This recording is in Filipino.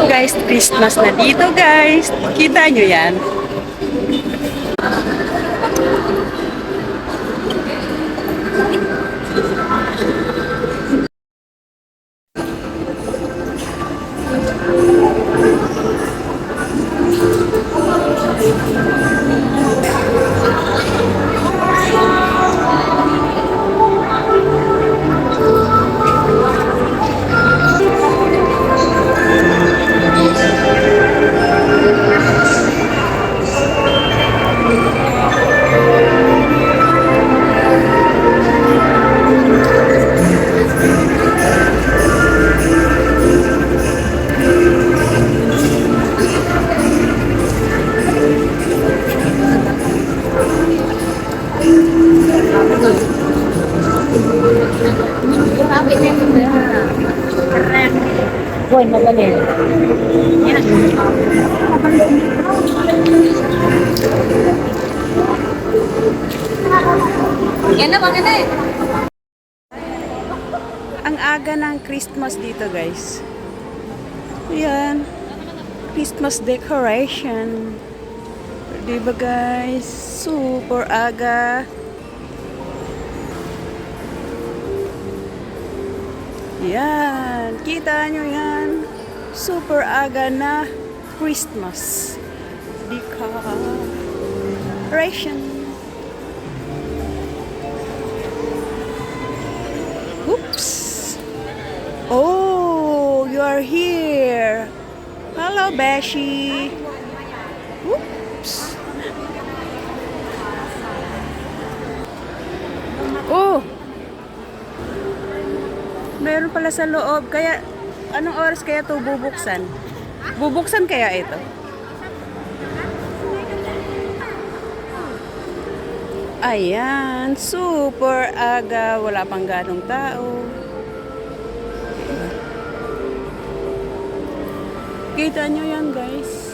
Guys, Christmas na dito guys. Kita nyo yan? Boy, magaling. Yan na, maganda eh. Ang aga ng Christmas dito guys. Ayan. Christmas decoration. Diba guys? Super aga. Yan. Kita nyo yan. Super aga na Christmas decoration. Oops. Oh, you are here. Hello, Beshi. Oops. Oh. Meron pala sa loob. Kaya, anong oras kaya ito bubuksan? Bubuksan kaya ito? Ayan, super aga. Wala pang ganong tao. Kita nyo yan guys.